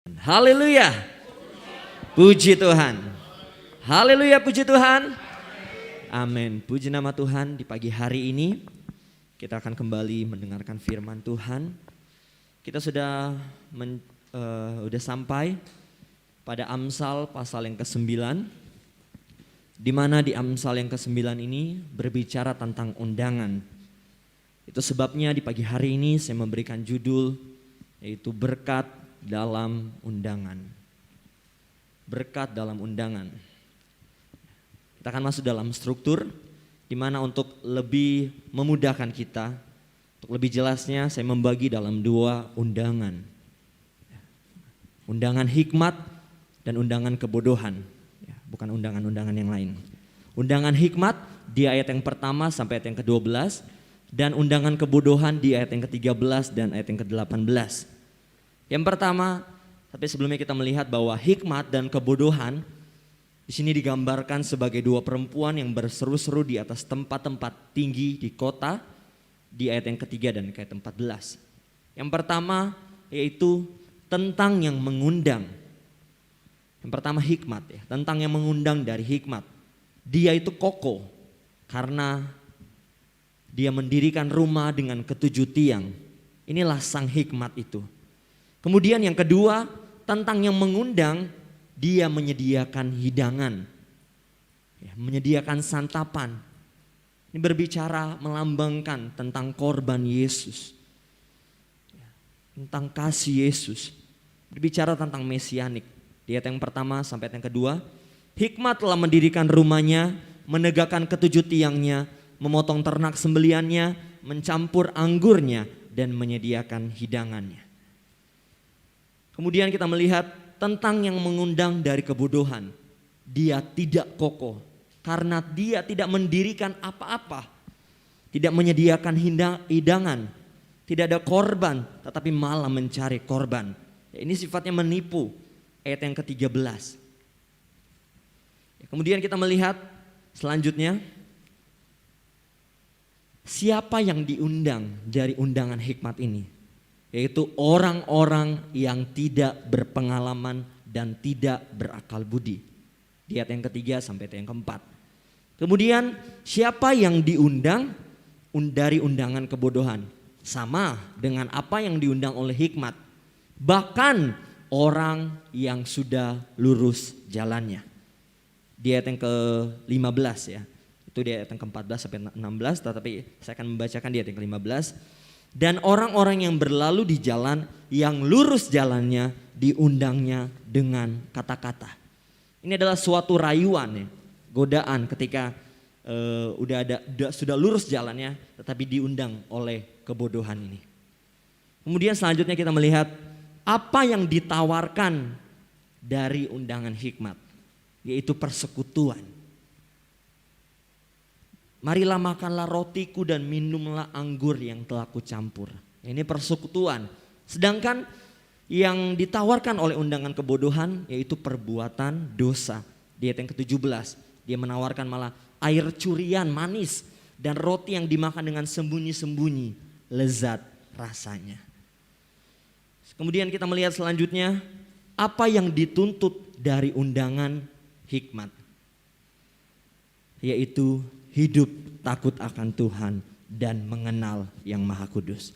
Haleluya. Puji Tuhan. Haleluya, puji Tuhan. Amin. Puji nama Tuhan, di pagi hari ini kita akan kembali mendengarkan firman Tuhan. Kita sudah sampai pada Amsal pasal yang ke-9, di mana di Amsal yang ke-9 ini berbicara tentang undangan. Itu sebabnya di pagi hari ini saya memberikan judul yaitu berkat dalam undangan. Berkat dalam undangan. Kita akan masuk dalam struktur, di mana untuk lebih memudahkan kita, untuk lebih jelasnya saya membagi dalam dua undangan. Undangan hikmat dan undangan kebodohan. Bukan undangan-undangan yang lain. Undangan hikmat di ayat yang pertama sampai ayat yang ke-12, dan undangan kebodohan di ayat yang ke-13 dan ayat yang ke-18. Yang pertama, tapi sebelumnya kita melihat bahwa hikmat dan kebodohan di sini digambarkan sebagai dua perempuan yang berseru-seru di atas tempat-tempat tinggi di kota di ayat yang ketiga dan ayat 14. Yang pertama yaitu tentang yang mengundang. Yang pertama hikmat ya, tentang yang mengundang dari hikmat. Dia itu kokoh karena dia mendirikan rumah dengan ketujuh tiang. Inilah sang hikmat itu. Kemudian yang kedua, tentang yang mengundang, dia menyediakan hidangan, menyediakan santapan. Ini berbicara melambangkan tentang korban Yesus, tentang kasih Yesus. Berbicara tentang mesianik. Di ayat yang pertama sampai ayat yang kedua, hikmat telah mendirikan rumahnya, menegakkan ketujuh tiangnya, memotong ternak sembeliannya, mencampur anggurnya, dan menyediakan hidangannya. Kemudian kita melihat tentang yang mengundang dari kebodohan. Dia tidak kokoh karena dia tidak mendirikan apa-apa. Tidak menyediakan hidangan. Tidak ada korban tetapi malah mencari korban. Ini sifatnya menipu. Ayat yang ke-13. Kemudian kita melihat selanjutnya. Siapa yang diundang dari undangan hikmat ini? Yaitu orang-orang yang tidak berpengalaman dan tidak berakal budi. Di ayat yang ketiga sampai ayat yang keempat. Kemudian siapa yang diundang dari undangan kebodohan? Sama dengan apa yang diundang oleh hikmat. Bahkan orang yang sudah lurus jalannya. Di ayat yang ke-15 ya. Itu di ayat yang ke-14 sampai 16, tetapi saya akan membacakan di ayat yang ke-15. Dan orang-orang yang berlalu di jalan yang lurus jalannya diundangnya dengan kata-kata. Ini adalah suatu rayuan ya, godaan ketika sudah lurus jalannya tetapi diundang oleh kebodohan ini. Kemudian selanjutnya kita melihat apa yang ditawarkan dari undangan hikmat, yaitu persekutuan. Marilah makanlah rotiku dan minumlah anggur yang telah kucampur. Ini persekutuan. Sedangkan yang ditawarkan oleh undangan kebodohan yaitu perbuatan dosa. Di ayat yang ke-17 dia menawarkan malah air curian manis dan roti yang dimakan dengan sembunyi-sembunyi, lezat rasanya. Kemudian kita melihat selanjutnya apa yang dituntut dari undangan hikmat, yaitu hidup takut akan Tuhan dan mengenal yang Maha Kudus.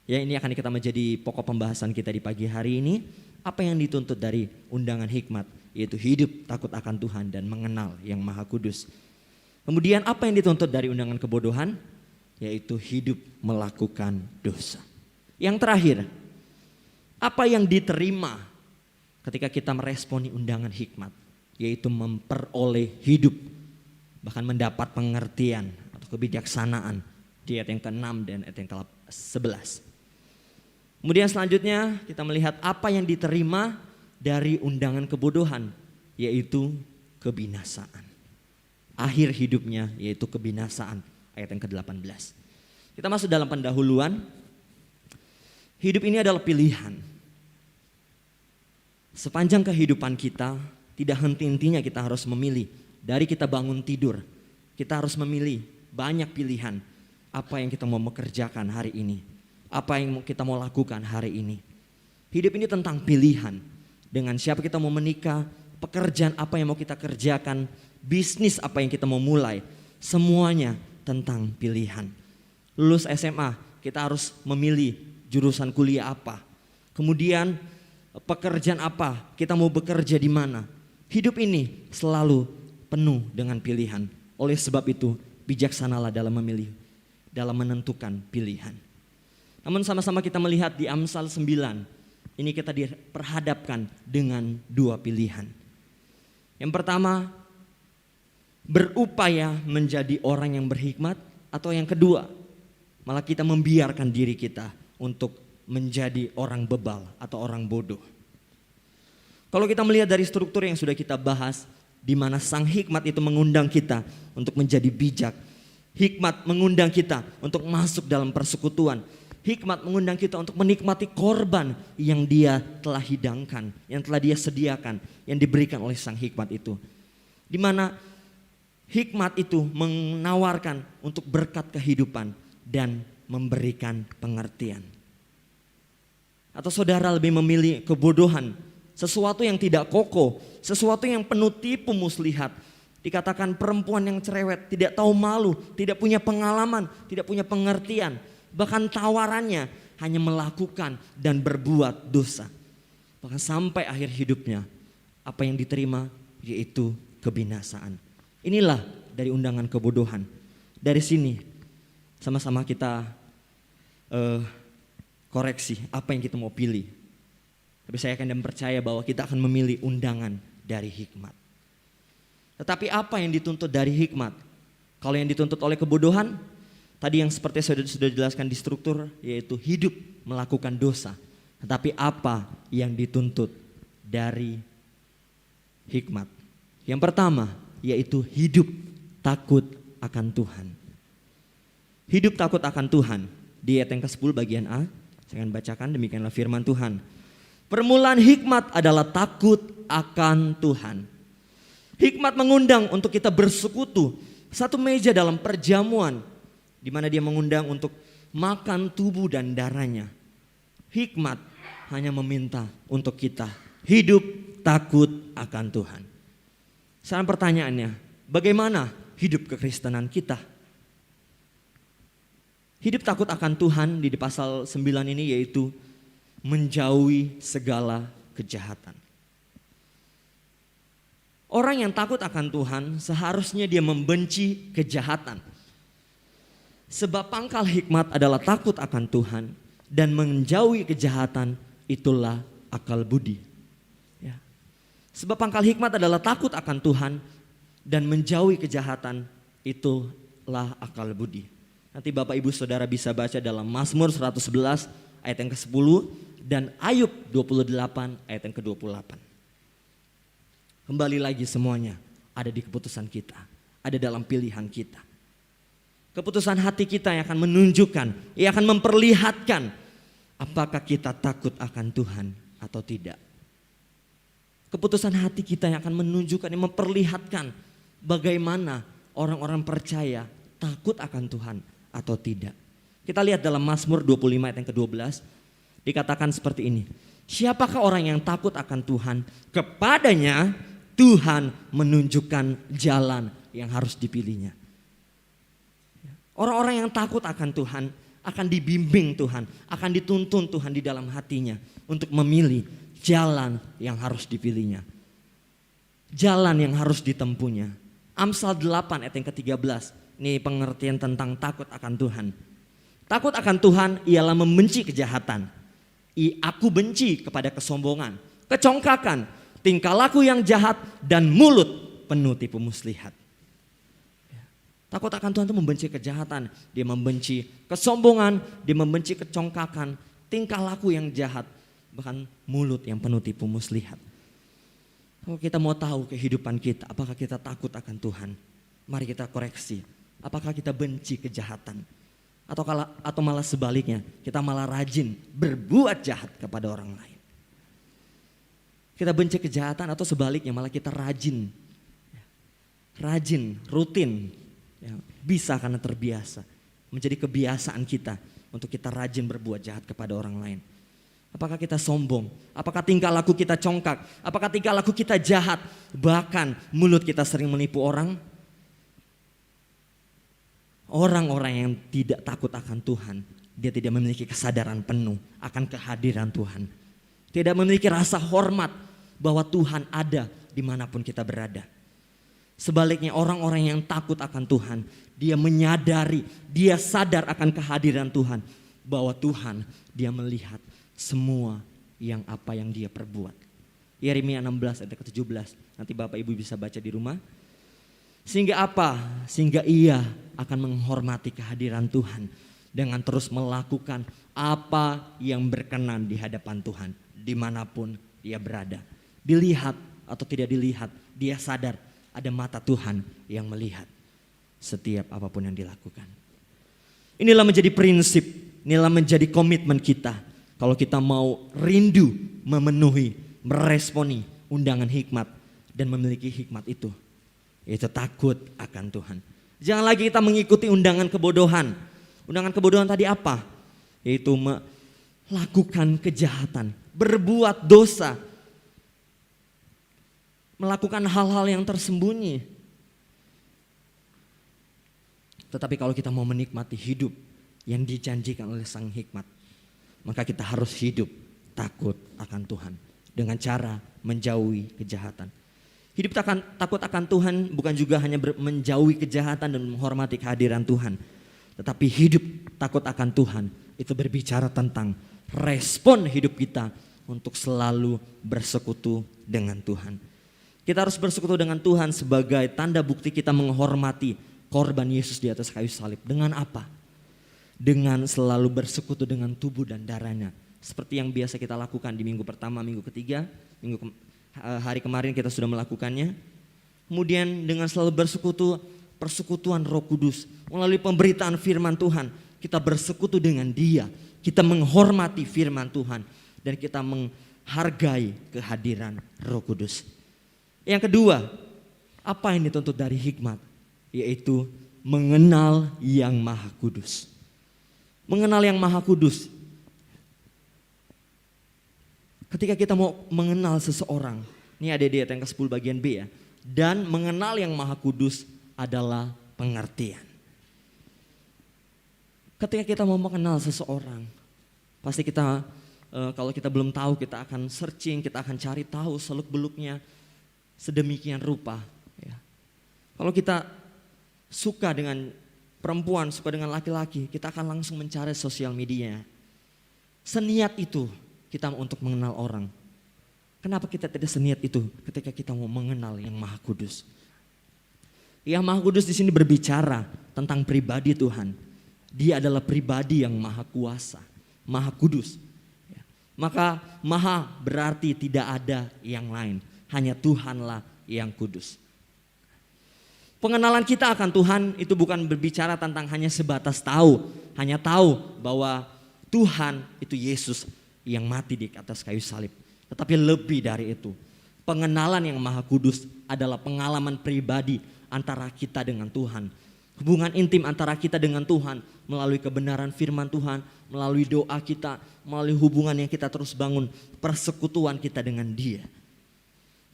Ya, ini akan kita menjadi pokok pembahasan kita di pagi hari ini. Apa yang dituntut dari undangan hikmat, yaitu hidup takut akan Tuhan dan mengenal yang Maha Kudus. Kemudian apa yang dituntut dari undangan kebodohan, yaitu hidup melakukan dosa. Yang terakhir, apa yang diterima ketika kita meresponi undangan hikmat, yaitu memperoleh hidup, bahkan mendapat pengertian atau kebijaksanaan di ayat yang ke-6 dan ayat yang ke-11. Kemudian selanjutnya kita melihat apa yang diterima dari undangan kebodohan, yaitu kebinasaan. Akhir hidupnya yaitu kebinasaan, ayat yang ke-18. Kita masuk dalam pendahuluan. Hidup ini adalah pilihan. Sepanjang kehidupan kita tidak henti-hentinya kita harus memilih. Dari kita bangun tidur, kita harus memilih banyak pilihan. Apa yang kita mau mengerjakan hari ini, apa yang kita mau lakukan hari ini. Hidup ini tentang pilihan. dengan siapa kita mau menikah, pekerjaan apa yang mau kita kerjakan, bisnis apa yang kita mau mulai. Semuanya tentang pilihan. Lulus SMA, kita harus memilih jurusan kuliah apa. Kemudian pekerjaan apa, kita mau bekerja di mana. Hidup ini selalu penuh dengan pilihan. Oleh sebab itu, bijaksanalah dalam memilih, dalam menentukan pilihan. Namun sama-sama kita melihat di Amsal 9, ini kita diperhadapkan dengan dua pilihan. Yang pertama, berupaya menjadi orang yang berhikmat, atau yang kedua, malah kita membiarkan diri kita untuk menjadi orang bebal atau orang bodoh. Kalau kita melihat dari struktur yang sudah kita bahas, di mana sang hikmat itu mengundang kita untuk menjadi bijak. Hikmat mengundang kita untuk masuk dalam persekutuan. Hikmat mengundang kita untuk menikmati korban yang dia telah hidangkan, yang telah dia sediakan, yang diberikan oleh sang hikmat itu. Di mana hikmat itu menawarkan untuk berkat kehidupan dan memberikan pengertian. Atau saudara lebih memilih kebodohan, sesuatu yang tidak kokoh, sesuatu yang penuh tipu muslihat. Dikatakan perempuan yang cerewet, tidak tahu malu, tidak punya pengalaman, tidak punya pengertian. Bahkan tawarannya hanya melakukan dan berbuat dosa. Bahkan sampai akhir hidupnya, apa yang diterima yaitu kebinasaan. Inilah dari undangan kebodohan. Dari sini sama-sama kita koreksi apa yang kita mau pilih. Tapi saya akan percaya bahwa kita akan memilih undangan dari hikmat. Tetapi apa yang dituntut dari hikmat? Kalau yang dituntut oleh kebodohan, tadi yang seperti sudah dijelaskan di struktur, yaitu hidup melakukan dosa. Tetapi apa yang dituntut dari hikmat? Yang pertama, yaitu hidup takut akan Tuhan. Hidup takut akan Tuhan. Di ayat yang ke-10 bagian A, saya akan bacakan, demikianlah firman Tuhan. Permulaan hikmat adalah takut akan Tuhan. Hikmat mengundang untuk kita bersekutu satu meja dalam perjamuan, di mana dia mengundang untuk makan tubuh dan darahnya. Hikmat hanya meminta untuk kita hidup takut akan Tuhan. Sekarang pertanyaannya, bagaimana hidup kekristenan kita? Hidup takut akan Tuhan di pasal 9 ini yaitu menjauhi segala kejahatan. Orang yang takut akan Tuhan seharusnya dia membenci kejahatan. Sebab pangkal hikmat adalah takut akan Tuhan dan menjauhi kejahatan itulah akal budi. Ya. Sebab pangkal hikmat adalah takut akan Tuhan dan menjauhi kejahatan itulah akal budi. Nanti Bapak Ibu Saudara bisa baca dalam Mazmur 111 ayat yang ke-10 dan Ayub 28 ayat yang ke-28. Kembali lagi semuanya ada di keputusan kita, ada dalam pilihan kita. Keputusan hati kita yang akan menunjukkan, yang akan memperlihatkan apakah kita takut akan Tuhan atau tidak. Keputusan hati kita yang akan menunjukkan, yang memperlihatkan bagaimana orang-orang percaya takut akan Tuhan atau tidak. Kita lihat dalam Mazmur 25 ayat yang ke-12, dikatakan seperti ini. Siapakah orang yang takut akan Tuhan? Kepadanya Tuhan menunjukkan jalan yang harus dipilihnya. Orang-orang yang takut akan Tuhan akan dibimbing Tuhan, akan dituntun Tuhan di dalam hatinya untuk memilih jalan yang harus dipilihnya. Jalan yang harus ditempuhnya. Amsal 8 ayat yang ke-13, ini pengertian tentang takut akan Tuhan. Takut akan Tuhan ialah membenci kejahatan. Aku benci kepada kesombongan, kecongkakan, tingkah laku yang jahat dan mulut penuh tipu muslihat. Takut akan Tuhan itu membenci kejahatan, dia membenci kesombongan, dia membenci kecongkakan, tingkah laku yang jahat, bahkan mulut yang penuh tipu muslihat. Kalau kita mau tahu kehidupan kita, apakah kita takut akan Tuhan? Mari kita koreksi. Apakah kita benci kejahatan? Atau malah sebaliknya, kita malah rajin berbuat jahat kepada orang lain. Kita benci kejahatan atau sebaliknya malah kita rajin, rutin, ya, bisa karena terbiasa. Menjadi kebiasaan kita untuk kita rajin berbuat jahat kepada orang lain. Apakah kita sombong? Apakah tingkah laku kita congkak? Apakah tingkah laku kita jahat? Bahkan mulut kita sering menipu orang? Orang-orang yang tidak takut akan Tuhan, dia tidak memiliki kesadaran penuh akan kehadiran Tuhan. Tidak memiliki rasa hormat bahwa Tuhan ada dimanapun kita berada. Sebaliknya orang-orang yang takut akan Tuhan, dia menyadari, dia sadar akan kehadiran Tuhan. Bahwa Tuhan, dia melihat semua apa yang dia perbuat. Yeremia 16 ayat ke-17. Nanti Bapak Ibu bisa baca di rumah. Sehingga apa? Sehingga ia akan menghormati kehadiran Tuhan dengan terus melakukan apa yang berkenan di hadapan Tuhan dimanapun dia berada. Dilihat atau tidak dilihat, dia sadar ada mata Tuhan yang melihat setiap apapun yang dilakukan. Inilah menjadi prinsip, inilah menjadi komitmen kita. Kalau kita mau rindu memenuhi, meresponi undangan hikmat dan memiliki hikmat itu, yaitu takut akan Tuhan. Jangan lagi kita mengikuti undangan kebodohan. Undangan kebodohan tadi apa? Yaitu melakukan kejahatan, berbuat dosa, melakukan hal-hal yang tersembunyi. Tetapi kalau kita mau menikmati hidup yang dijanjikan oleh Sang Hikmat, maka kita harus hidup takut akan Tuhan dengan cara menjauhi kejahatan. Hidup takut akan Tuhan bukan juga hanya menjauhi kejahatan dan menghormati kehadiran Tuhan. Tetapi hidup takut akan Tuhan itu berbicara tentang respon hidup kita untuk selalu bersekutu dengan Tuhan. Kita harus bersekutu dengan Tuhan sebagai tanda bukti kita menghormati korban Yesus di atas kayu salib. Dengan apa? Dengan selalu bersekutu dengan tubuh dan darahnya. Seperti yang biasa kita lakukan di minggu pertama, minggu ketiga, hari kemarin kita sudah melakukannya. Kemudian dengan selalu bersekutu, persekutuan Roh Kudus. Melalui pemberitaan firman Tuhan, kita bersekutu dengan Dia. Kita menghormati firman Tuhan. Dan kita menghargai kehadiran Roh Kudus. Yang kedua, apa yang dituntut dari hikmat? Yaitu mengenal yang Maha Kudus. Mengenal yang Maha Kudus. Ketika kita mau mengenal seseorang, ini ada di ayat yang ke-10 bagian B ya. Dan mengenal yang Maha Kudus adalah pengertian. Ketika kita mau mengenal seseorang, pasti kita kalau kita belum tahu, kita akan searching, kita akan cari tahu seluk-beluknya sedemikian rupa. Ya. Kalau kita suka dengan perempuan, suka dengan laki-laki, kita akan langsung mencari sosial media. Seniat itu kita untuk mengenal orang. Kenapa kita tidak seniat itu ketika kita mau mengenal yang Maha Kudus? Yang Maha Kudus di sini berbicara tentang pribadi Tuhan. Dia adalah pribadi yang maha kuasa, maha kudus. Maka maha berarti tidak ada yang lain. Hanya Tuhanlah yang kudus. Pengenalan kita akan Tuhan itu bukan berbicara tentang hanya sebatas tahu. Hanya tahu bahwa Tuhan itu Yesus yang mati di atas kayu salib. Tetapi lebih dari itu. Pengenalan yang maha kudus adalah pengalaman pribadi antara kita dengan Tuhan. Hubungan intim antara kita dengan Tuhan melalui kebenaran firman Tuhan, melalui doa kita, melalui hubungan yang kita terus bangun, persekutuan kita dengan Dia.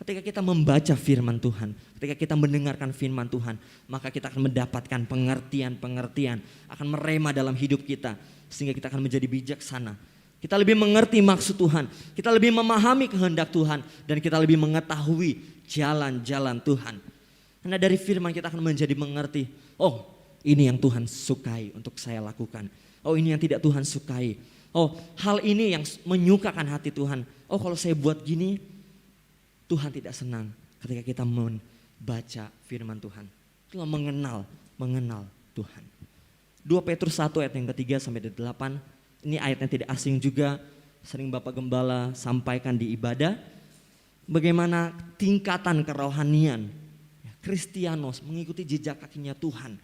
Ketika kita membaca firman Tuhan, ketika kita mendengarkan firman Tuhan, maka kita akan mendapatkan pengertian-pengertian, akan merema dalam hidup kita, sehingga kita akan menjadi bijaksana. Kita lebih mengerti maksud Tuhan, kita lebih memahami kehendak Tuhan, dan kita lebih mengetahui jalan-jalan Tuhan. Karena dari firman kita akan menjadi mengerti, oh ini yang Tuhan sukai untuk saya lakukan. Oh ini yang tidak Tuhan sukai. Oh hal ini yang menyukakan hati Tuhan. Oh kalau saya buat gini, Tuhan tidak senang ketika kita membaca firman Tuhan. Itulah mengenal Tuhan. 2 Petrus 1 ayat yang ketiga sampai 8. Ini ayatnya tidak asing juga. Sering Bapak Gembala sampaikan di ibadah. Bagaimana tingkatan kerohanian Kristianos mengikuti jejak kakinya Tuhan.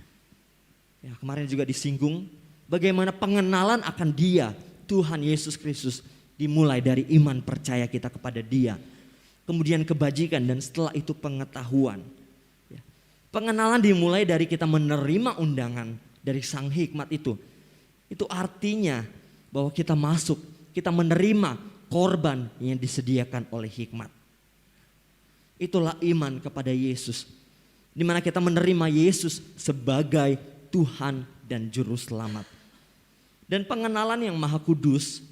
Ya, kemarin juga disinggung bagaimana pengenalan akan Dia, Tuhan Yesus Kristus, dimulai dari iman percaya kita kepada Dia. Kemudian kebajikan dan setelah itu pengetahuan. Ya. Pengenalan dimulai dari kita menerima undangan dari Sang Hikmat itu. Itu artinya bahwa kita masuk, kita menerima korban yang disediakan oleh hikmat. Itulah iman kepada Yesus, di mana kita menerima Yesus sebagai Tuhan dan Juru Selamat. Dan pengenalan yang Maha Kudus,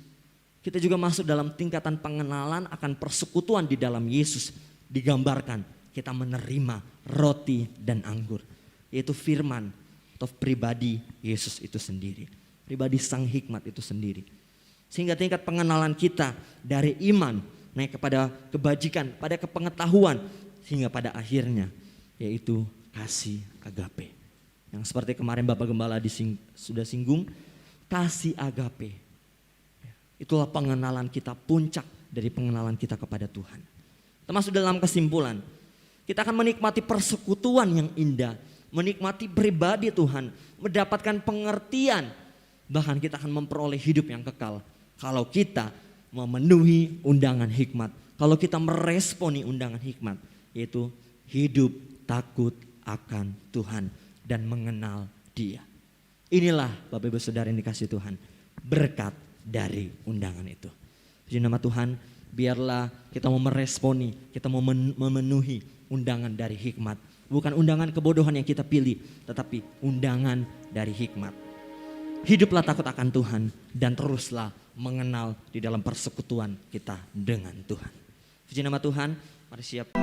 kita juga masuk dalam tingkatan pengenalan akan persekutuan di dalam Yesus. Digambarkan kita menerima roti dan anggur, yaitu firman atau pribadi Yesus itu sendiri, pribadi Sang Hikmat itu sendiri. Sehingga tingkat pengenalan kita dari iman naik kepada kebajikan, pada kepengetahuan, hingga pada akhirnya yaitu kasih agape. Yang seperti kemarin Bapak Gembala sudah singgung, kasih agape. Itulah pengenalan kita, puncak dari pengenalan kita kepada Tuhan. Termasuk dalam kesimpulan, kita akan menikmati persekutuan yang indah, menikmati pribadi Tuhan, mendapatkan pengertian, bahkan kita akan memperoleh hidup yang kekal. Kalau kita memenuhi undangan hikmat, kalau kita meresponi undangan hikmat, yaitu hidup takut akan Tuhan dan mengenal Dia. Inilah Bapak Ibu Saudara yang dikasihi Tuhan, berkat dari undangan itu. Puji nama Tuhan, biarlah kita mau meresponi, kita mau memenuhi undangan dari hikmat. Bukan undangan kebodohan yang kita pilih, tetapi undangan dari hikmat. Hiduplah takut akan Tuhan dan teruslah mengenal di dalam persekutuan kita dengan Tuhan. Puji nama Tuhan, mari siap.